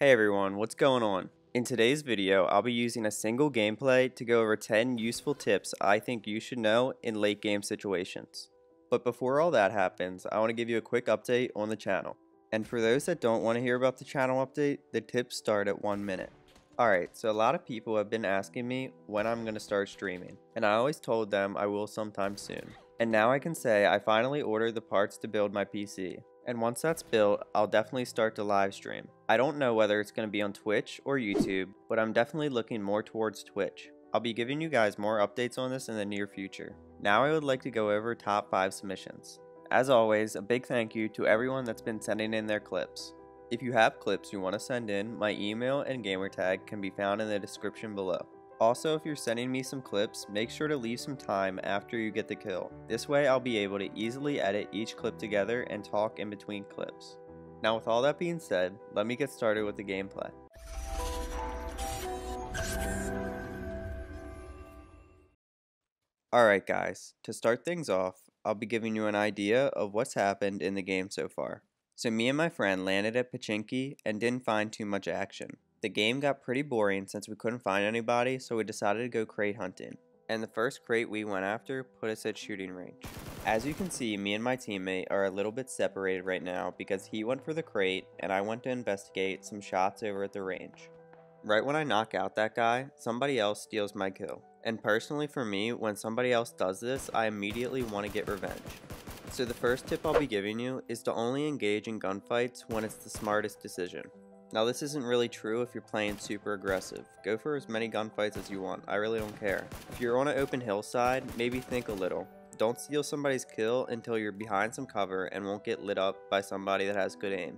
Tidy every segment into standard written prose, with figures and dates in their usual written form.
Hey everyone, what's going on? In today's video, I'll be using a single gameplay to go over 10 useful tips I think you should know in late game situations. But before all that happens, I want to give you a quick update on the channel. And for those that don't want to hear about the channel update, the tips start at 1 minute. Alright, so a lot of people have been asking me when I'm going to start streaming, and I always told them I will sometime soon. And now I can say I finally ordered the parts to build my PC. And once that's built, I'll definitely start to live stream. I don't know whether it's going to be on Twitch or YouTube, but I'm definitely looking more towards Twitch. I'll be giving you guys more updates on this in the near future. Now I would like to go over top 5 submissions. As always, a big thank you to everyone that's been sending in their clips. If you have clips you want to send in, my email and gamertag can be found in the description below. Also, if you're sending me some clips, make sure to leave some time after you get the kill. This way I'll be able to easily edit each clip together and talk in between clips. Now with all that being said, let me get started with the gameplay. Alright guys, to start things off, I'll be giving you an idea of what's happened in the game so far. So me and my friend landed at Pachinki and didn't find too much action. The game got pretty boring since we couldn't find anybody, so we decided to go crate hunting. And the first crate we went after put us at shooting range. As you can see, me and my teammate are a little bit separated right now because he went for the crate and I went to investigate some shots over at the range. Right when I knock out that guy, somebody else steals my kill. And personally for me, when somebody else does this, I immediately want to get revenge. So the first tip I'll be giving you is to only engage in gunfights when it's the smartest decision. Now this isn't really true if you're playing super aggressive. Go for as many gunfights as you want, I really don't care. If you're on an open hillside, maybe think a little. Don't steal somebody's kill until you're behind some cover and won't get lit up by somebody that has good aim.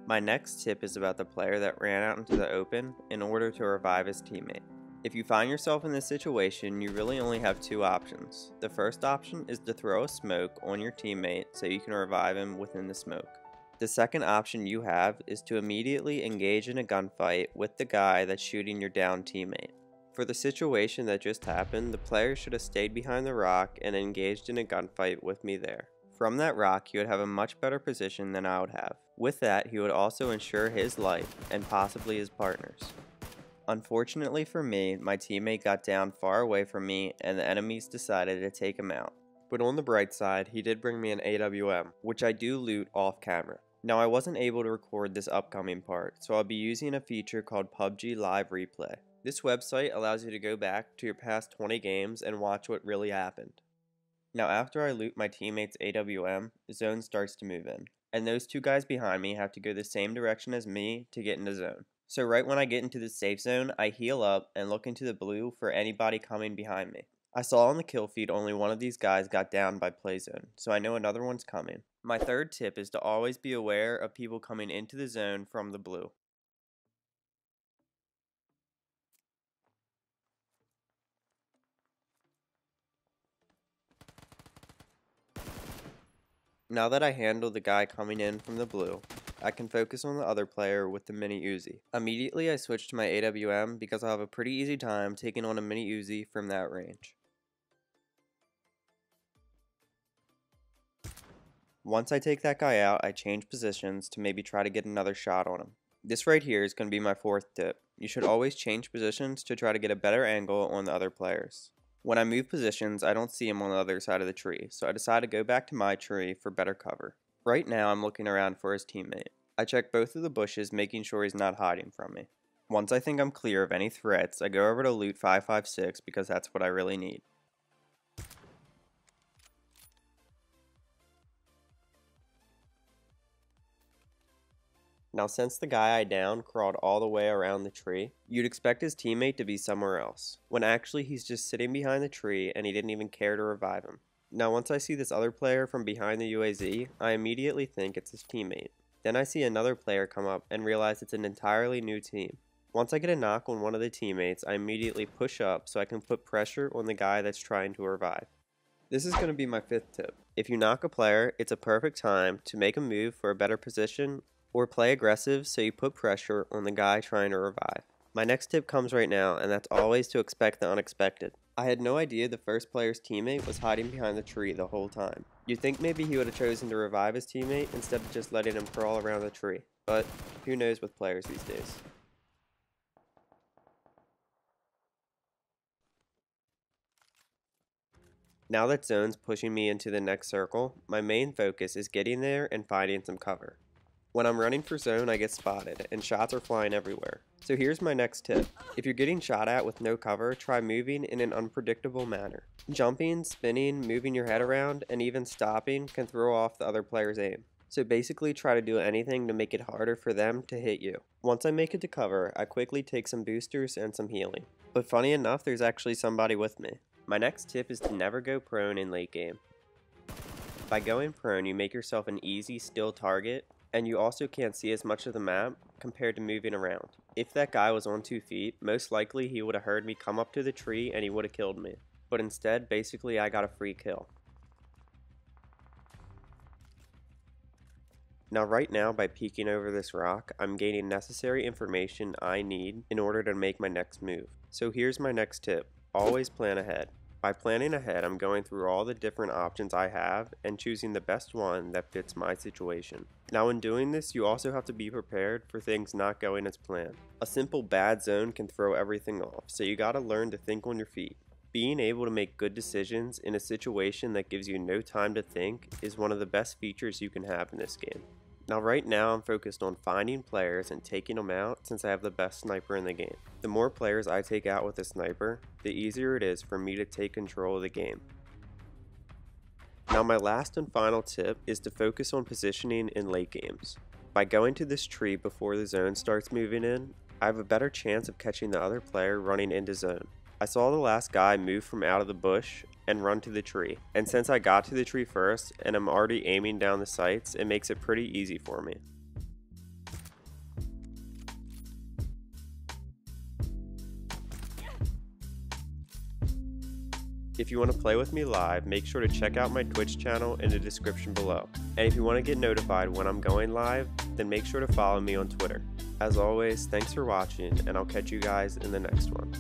My next tip is about the player that ran out into the open in order to revive his teammate. If you find yourself in this situation, you really only have two options. The first option is to throw a smoke on your teammate so you can revive him within the smoke. The second option you have is to immediately engage in a gunfight with the guy that's shooting your down teammate. For the situation that just happened, the player should have stayed behind the rock and engaged in a gunfight with me there. From that rock, he would have a much better position than I would have. With that, he would also ensure his life and possibly his partner's. Unfortunately for me, my teammate got down far away from me and the enemies decided to take him out. But on the bright side, he did bring me an AWM, which I do loot off camera. Now I wasn't able to record this upcoming part, so I'll be using a feature called PUBG Live Replay. This website allows you to go back to your past 20 games and watch what really happened. Now after I loot my teammate's AWM, zone starts to move in, and those two guys behind me have to go the same direction as me to get into zone. So right when I get into the safe zone, I heal up and look into the blue for anybody coming behind me. I saw on the kill feed only one of these guys got down by playzone, so I know another one's coming. My third tip is to always be aware of people coming into the zone from the blue. Now that I handled the guy coming in from the blue, I can focus on the other player with the mini Uzi. Immediately I switched to my AWM because I'll have a pretty easy time taking on a mini Uzi from that range. Once I take that guy out, I change positions to maybe try to get another shot on him. This right here is going to be my fourth tip. You should always change positions to try to get a better angle on the other players. When I move positions, I don't see him on the other side of the tree, so I decide to go back to my tree for better cover. Right now I'm looking around for his teammate. I check both of the bushes, making sure he's not hiding from me. Once I think I'm clear of any threats, I go over to loot 556 because that's what I really need. Now since the guy I downed crawled all the way around the tree, you'd expect his teammate to be somewhere else, when actually he's just sitting behind the tree and he didn't even care to revive him. Now once I see this other player from behind the UAZ, I immediately think it's his teammate. Then I see another player come up and realize it's an entirely new team. Once I get a knock on one of the teammates, I immediately push up so I can put pressure on the guy that's trying to revive. This is going to be my fifth tip. If you knock a player, it's a perfect time to make a move for a better position or play aggressive so you put pressure on the guy trying to revive. My next tip comes right now, and that's always to expect the unexpected. I had no idea the first player's teammate was hiding behind the tree the whole time. You'd think maybe he would have chosen to revive his teammate instead of just letting him crawl around the tree, but who knows with players these days. Now that zone's pushing me into the next circle, my main focus is getting there and finding some cover. When I'm running for zone, I get spotted, and shots are flying everywhere. So here's my next tip. If you're getting shot at with no cover, try moving in an unpredictable manner. Jumping, spinning, moving your head around, and even stopping can throw off the other player's aim. So basically try to do anything to make it harder for them to hit you. Once I make it to cover, I quickly take some boosters and some healing. But funny enough, there's actually somebody with me. My next tip is to never go prone in late game. By going prone, you make yourself an easy, still target, and you also can't see as much of the map compared to moving around. If that guy was on 2 feet, most likely he would have heard me come up to the tree and he would have killed me. But instead, basically I got a free kill. Now right now, by peeking over this rock, I'm gaining necessary information I need in order to make my next move. So here's my next tip. Always plan ahead. By planning ahead, I'm going through all the different options I have and choosing the best one that fits my situation. Now in doing this, you also have to be prepared for things not going as planned. A simple bad zone can throw everything off, so you gotta learn to think on your feet. Being able to make good decisions in a situation that gives you no time to think is one of the best features you can have in this game. Now right now I'm focused on finding players and taking them out since I have the best sniper in the game. The more players I take out with a sniper, the easier it is for me to take control of the game. Now my last and final tip is to focus on positioning in late games. By going to this tree before the zone starts moving in, I have a better chance of catching the other player running into zone. I saw the last guy move from out of the bush and run to the tree, and since I got to the tree first and I'm already aiming down the sights, it makes it pretty easy for me. If you want to play with me live, make sure to check out my Twitch channel in the description below. And if you want to get notified when I'm going live, then make sure to follow me on Twitter. As always, thanks for watching, and I'll catch you guys in the next one.